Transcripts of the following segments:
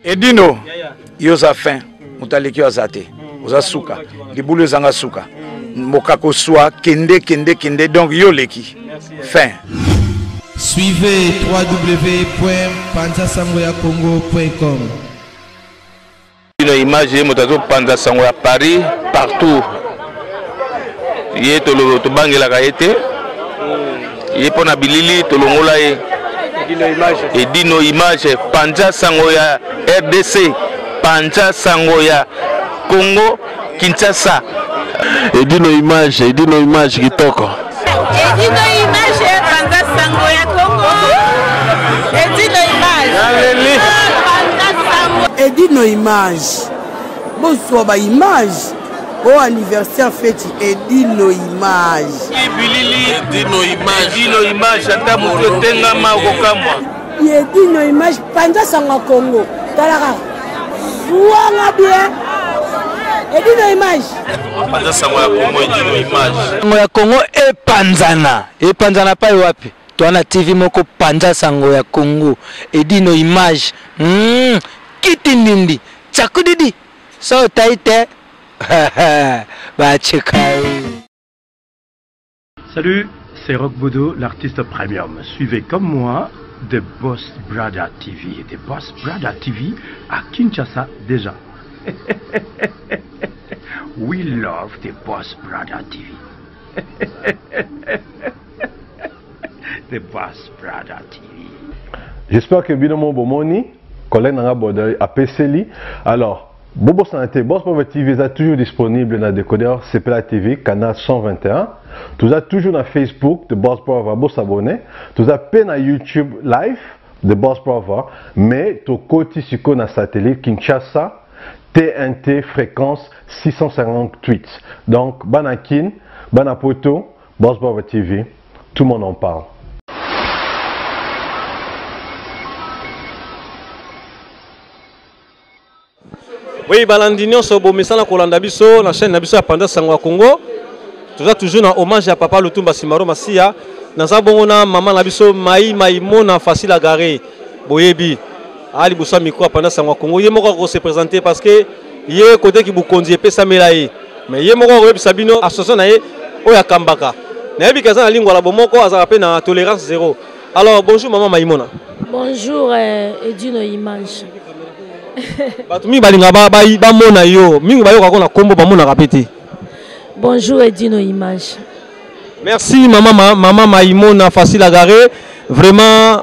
Edino, yoza fin, mutaleki azate, oza suka, libulu zanga suka, mokako soa, kende, donc yoleki, fin. Suivez www.panzasangoyacongo.com. Une image motazo Panza Sangoya Paris partout. Yé tolo to bangela kaete. Yé pona bilili tolongola e. Edino image Panza Sangoya RDC, Panza Sangoya Congo Kinshasa. Edino image kitoko. Edino image Panza Sangoya Congo. Edino image. Edino image. Bonsoir ba image. Au anniversaire fête Edino image. Edino image ata muto tenga makokamwa. Edino image Panza Sangoya Congo. Talaka. Ouanga bien. Edino image. Panza Sangoya Congo Edino image. Sangoya Congo e panzana pa wapi? Toana TV moko Panza Sangoya Congo Edino image. Kitindindi chakudidi so taite ba chekao. Salut, c'est Rock Bodo, l'artiste premium. Suivez comme moi The Boss Brother TV. The Boss Brother TV à Kinshasa déjà. We love The Boss Brother TV. The Boss Brother TV. J'espère que Binomo Bomoni, collègue Nanga Bodari, a PCLI. Alors, Bobo Santé, Boss Brother TV est toujours disponible dans le décodeur CPLA TV, canal 121. Tout ça toujours dans Facebook de Boss Brother, vous s'abonner. Tout ça peine à YouTube live de Boss Brother, mais tout côté sur le satellite Kinshasa, TNT fréquence 658. Donc, Banakin, Banapoto, Boss Brother TV, tout le monde en parle. Oui, Balandinion, c'est beau message pour l'Andabiso, la chaîne Nabiso à Panza Sangoya Congo. Tout ça toujours un hommage à Papa Lutumba Simaro Massia. Dans un bon maman Nabiso Maïmona facile à garer. Boyebi, Ali Boussa Miko à Panza Sangoya Congo. Il m'a se présenter parce que il y a côté qui vous conduit pe Samelaye. Mais il y a mon roi Sabino association naé Oya Kambaka. Naebi kaza na lingua la bomoko azarape na tolérance zéro. Alors bonjour maman Maïmona. Bonjour Edino Image. Batumi balinga ba mona yo mingi ba yo ka kona kombo ba mona kapete. Bonjour Edino Image. Merci maman Maïmona facile à garer. Vraiment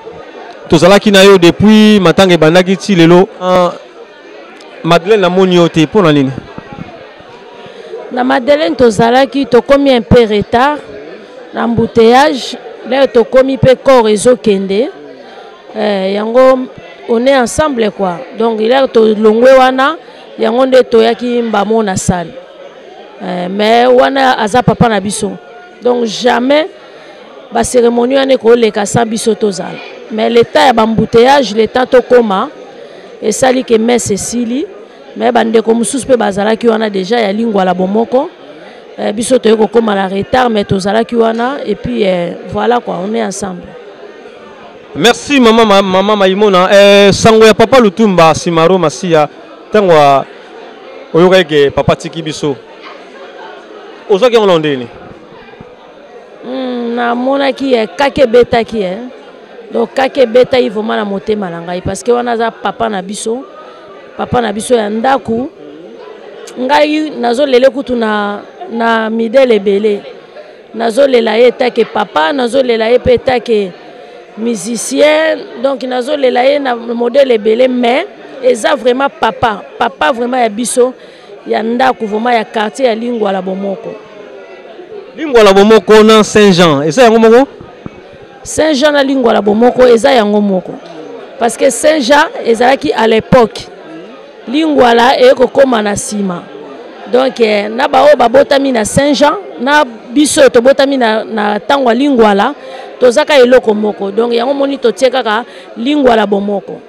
tozalaki na yo depuis matanga bandaki ti lelo. Madeleine na moni yo te pona nini? Na Madeleine tozalaki to komi un peu retard na embouteillage. Là to komi pe corps ezo kende. Yango on est ensemble quoi. Donc il a to longwe wana yango nde to yaki mbamo na salle. Mais wana aza papa na biso. Donc jamais ba cérémonie ane ko leka sa biso tozala. Mais l'état ya bambouteillage l'état to koma et sali ke messe Cécilie mais bande ko mususu pe bazala ki wana déjà ya lingwa la bomoko. Biso to yeko koma la retard mais tozala ki wana et puis voilà quoi, on est ensemble. Merci maman Maïmona. Sangoya Papa Lutumba Simaro Massia. Tangwa oyokeke papa tiki biso. Ozoki on londeni. Na mona ki kake beta ki donc kake beta il vraiment na motema na ngai parce que wana za papa na biso ya ndaku ngai nazo lele kutu na midele belé. Nazo lela etake papa, nazo lela etake musicien, donc nazo lela na modèle belé mais eza vraiment papa vraiment ya biso ya ndaku vraiment ya quartier ya lingwa la bomoko. Lingwa la bomoko na Saint-Jean, eza yango moko? Saint-Jean na lingwa la bomoko eza yango moko. Parce que Saint-Jean ezalaki à l'époque lingwa la eko koma na sima. Donc na bao babotami na Saint-Jean na biso to botami na tangwa lingwa la tozaka eloko moko. Donc yango moni to tiekaka lingwa la bomoko.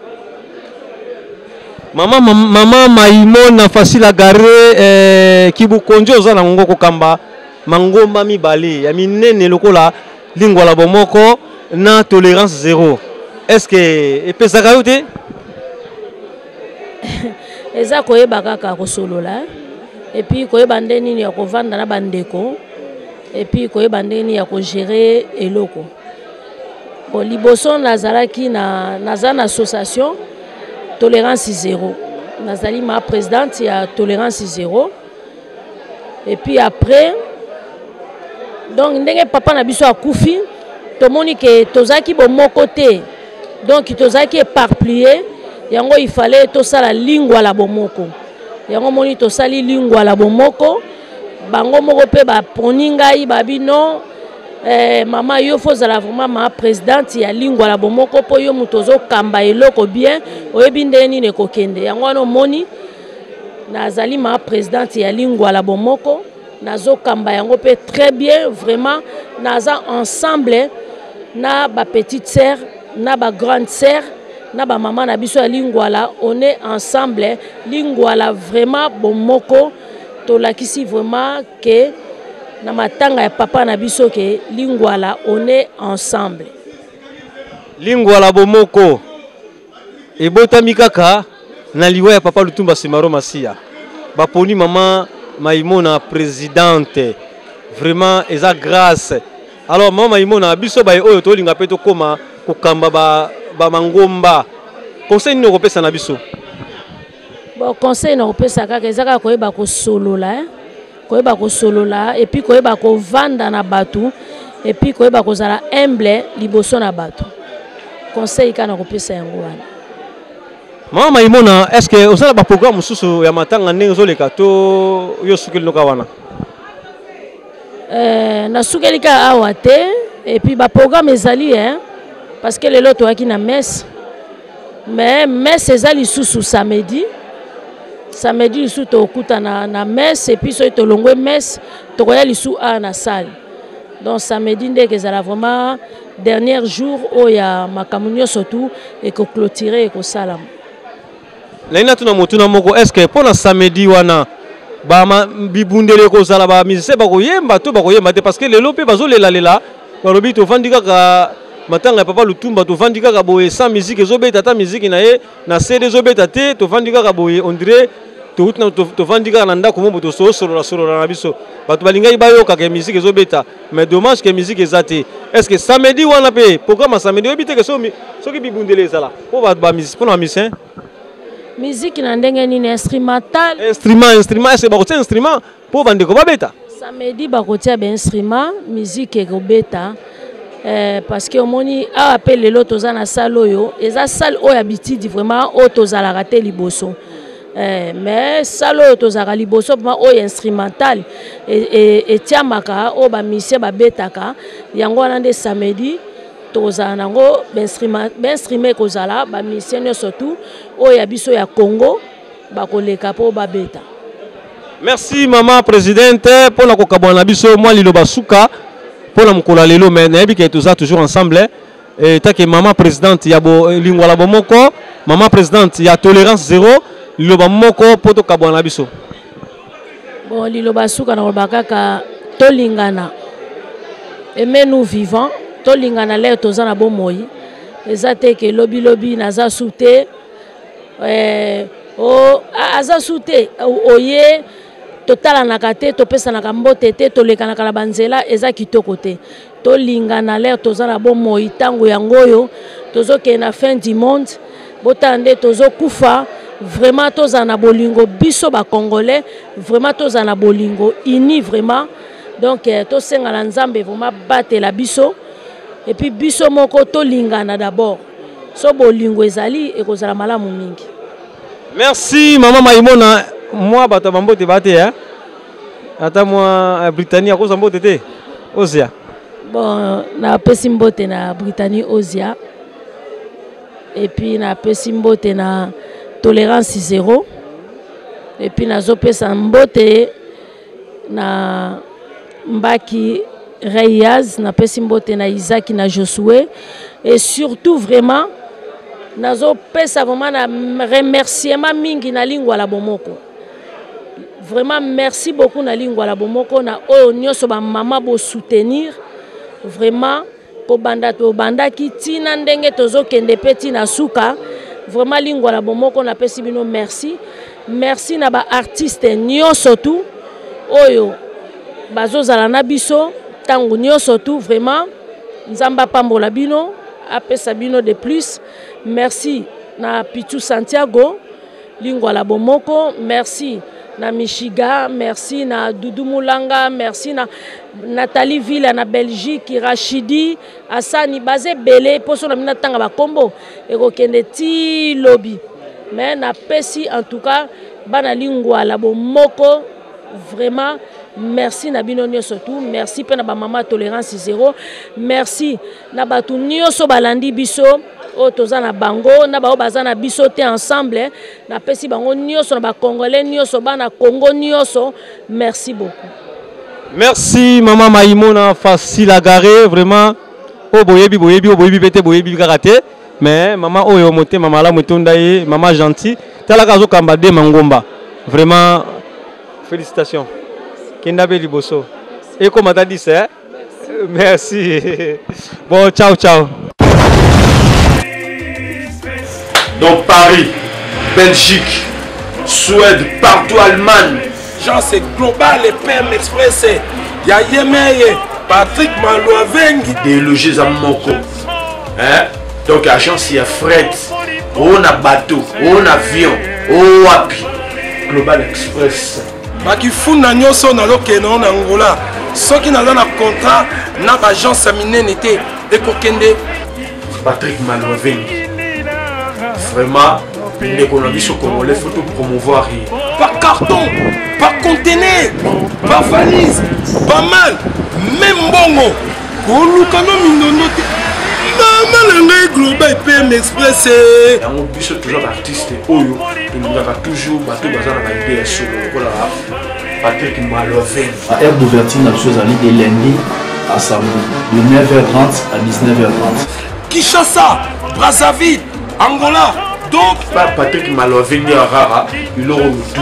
Maman Maïmona facile à garer kibukonjo za na ngoko kamba mangomba mibale ya minene lokola lingwa la bomoko na tolérance zéro. Est-ce que epesaka yo te? eza koyeba kaka kosolola et puis koyeba ndeni ya kovanda na bandeko et puis koyeba ndeni ya kogérer eloko. Bon, liboso nazalaki naza na association Tolérance Zéro. Nazali ma présidente ya Tolérance Zéro. Et puis après, donc ndenge papa na biso akufi, tomoni ke tozaki bo moko te. Donc tozaki éparpillé, yango il fallait to sala lingwa la bomoko. Yango moni to sali lingwa la bomoko. Bango moko pe ba poningai babi non. Maman yo fozala vraiment ma présidente ya lingwa la bomoko po yo mutozo kamba eloko bien oyebi ndeni ne kokende yango no moni nazali ma présidente ya lingwa la bomoko nazo kamba yango pe très bien vraiment naza ensemble na ba petite sœur na ba grande sœur na ba maman na biso ya lingwa la on est ensemble lingwa la vraiment bomoko to lakisi vraiment que na matanga ya papa na biso ke lingwala on est ensemble. Lingwala bomoko ebotami kaka na liwa ya papa Lutumba Simaro Masia. Baponi mama Maïmona présidente. Vraiment eza grâce. Alors mama Maïmona biso ba oyo to linga pe to koma kokamba ba mangomba. Conseil ni kopesa na biso. Bon conseil na kopesa kaka ezaka koyeba ko solola koyeba ko solola et puis koyeba ko vanda na batu et puis koyeba ko zala humble liboso na batu. Conseil kana kopesa yango wana. Mama Maïmona, est-ce que osala ba programme susu ya matanga ndenge zoleka to yo sukeli noka wana? Na sukeli ka awa te et puis ba programme ezali parce que lelo to aki na messe. Mais messe ezali susu samedi. Samedi lisu to okuta na messe et puis so to longwe messe to koya lisu a na salle. Donc samedi ndeke ezala vraiment dernier jour o ya makamunyo surtout et ko clôturer et ko salam. Laina tuna motuna moko est-ce que pour na samedi wana ba bibundele ko sala ba musicien ba ko yemba to ba ko yemba te parce que lelo pe bazo lela ba lobi to vandika ka matanga papa Lutumba to vandika ka boye sans musique ezobeta ta musique na ye na CD ezobeta te to vandika ka boye on dirait to vandika na ndako mo to solo na biso bato balingai bayoka ke musique ezobeta mais dommage que musique ezate. Est-ce que samedi wana pe programme samedi obite ke soki bibundele sala po ba musique pour na musicien musique na ndenge nini instrumental instrument est-ce ba ko instrument po bande ko babeta samedi ba ko tia ba instrument musique ko beta parce que omoni a appelé l'autre na salle oyo eza salle oyo habitude vraiment auto za la rater liboso mais salle oyo to za liboso vraiment oyo instrumental et tiamaka o ba mission ba betaka yango wana nde samedi to za nango instrument ko zala ba mission surtout oyo ya biso ya Congo ba koleka po ba beta. Merci maman présidente pour la kokabona biso moi lilo basuka pour la mkola lelo mais nayebi ke toza toujours ensemble et ta que maman présidente ya bo lingwala bomoko maman présidente ya Tolérance Zéro lilo bomoko poto kabona biso. Bon lilo basuka na kaka tolingana et nous vivants tolingana le toza na bomoi ezate ke lobi naza souté aza souté oye totala na kate topesa na kambote te toleka na kala banzela eza kitoko te tolingana l'air toza na bomoi tango yangoyo tozoke na fin du monde botande tozokufa vraiment toza na bolingo biso ba congolais vraiment toza na bolingo ini vraiment donc tosenga na nzambe vraiment batela biso et puis biso moko tolingana d'abord so bolingo ezali ekozala malamu mingi. Merci maman Maïmona. Moi bato bambote bate ata moi Britannie a koza mbote te Ozia. Bon na pesi mbote na Britannie Ozia et puis na pesi mbote na Tolérance Zéro et puis na zopesa mbote na Mbaki Reyaz na pesi mbote na Isaac na Josué et surtout vraiment nazo pesa vraiment na remerciement mingi na lingwa la bomoko. Vraiment merci beaucoup na lingwa la bomoko na oyo nyoso ba mama bo soutenir vraiment po banda to banda ki tina ndenge tozo kende peti na suka vraiment lingwa la bomoko na pesi bino merci. Merci na ba artiste nyonso tout oyo bazozala na biso tango nyonso tout vraiment nzamba pambola bino apesa bino de plus. Merci na Pichu Santiago lingwa la bomoko, merci na Michiga, merci na Doudou Moulanga, merci na Nathalie Villa na Belgique, Rachidi, Asani Bazé Belé, poso na mina tanga ba kombo ekokende ti lobby. Mais na pesi en tout cas bana lingwa la bomoko vraiment merci na bino nyonso tout, merci pe na ba mama tolérance zéro, merci na batu nyonso balandi biso o toza na bango na bao baza na biso te ensemble na pesi bango nyonso na ba congolais nyonso bana Congo nyonso, merci beaucoup. Merci maman Maïmona facile à garer vraiment o boyebi bete boyebi karaté mais maman oyo moté maman la mutonda ye maman gentil tala kazo kamba de mangomba vraiment félicitations kenda be liboso et comme t'as dit ça merci bon ciao ciao. Donc Paris, Belgique, Suède, partout Allemagne. Genre c'est global et PM Express. Il y a Yemeye, Patrick Malouavengi. Des logés à Moko. Hein? Donc agence il y a fret, on a bateau, on a avion, on wapi. Global Express. Baki funa nyonso na lokeno na Angola. Soki na na contrat na agence minene été ekokende Patrick Malouavengi. Vraiment, l'économie sur Congolais, il faut tout promouvoir. Par carton, par conteneur, par valise, pas mal, même bongo. Kolukano mindono te. Maman le global PM Express. On peut toujours artiste Oyo, il nous a toujours battu dans la idée sur le Patrick Malouavengi. À aire d'ouverture, la chose à l'idée lundi à samedi, de 9h30 à 19h30. Kinshasa, Brazzaville, Angola, donc Patrick Malouavengi à Rara, il aura tout.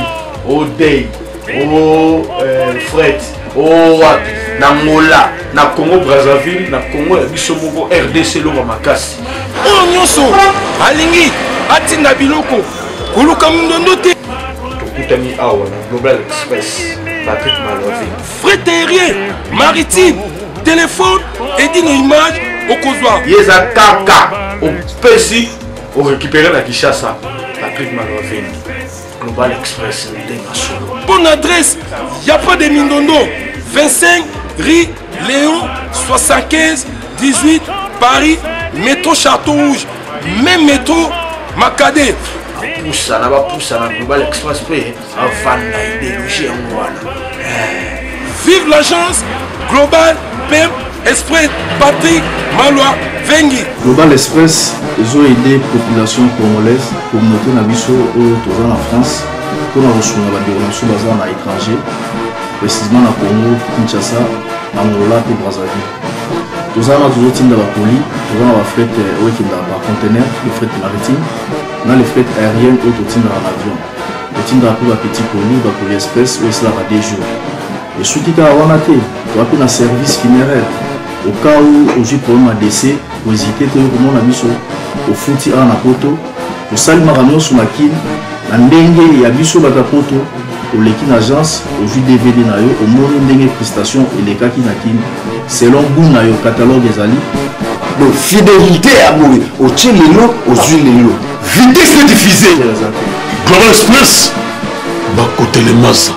Au Day, au Fred, au Wapi, Angola, na Congo Brazzaville, na Congo Bisomoko, RDC Loma Makasi. Oh Nyonso, Alingi, Atina Biloko, Koluka Mundono te. Tokutami Awa, Global Express, Patrick Malouavengi. Fret aérien, maritime, téléphone, édit nos images, au Kozwa. Yeza Kaka, au Pessi. On récupère la Kinshasa, Patrick Malouavengi, Global Express, bonne adresse, il n'y a pas de Mindondo, 25 rue Léon, 75 18 Paris, métro Château Rouge, même métro Macadé. Poussa, na ba poussa na Global Express près, avant d'idéologie en Rwanda. Vive l'agence Global PM Express, Patrick Malouavengi. Global Express, ils ont aidé la population congolaise, communauté Nabiso au en France, pour la reçu la déroulation basée à l'étranger, précisément à Congo, Kinshasa, Angola et Brazzaville. Tous en toujours dans la poli, tous en la fret dans le conteneur, le fret maritime, dans les fret aériennes ou tout dans l'avion. Tout dans la petite poli, la poli express, où cela va des jours. Et ce qui est à Wanate, tu as un service funéraire. Au cas où j'ai problème à décès, pour hésiter, tu as mis au fouti à la poto, au salimaranon sur la kin, la dengue et à biso batapoto, au l'équipe agence, au jus DVD nayo, au monde dengue prestation et les cas qui n'akin, selon goût nayo catalogue des ali. Donc fidélité à mourir, au tchelelo, aux huiles. Vitesse de diffuser. Global Express, bas côté les masses.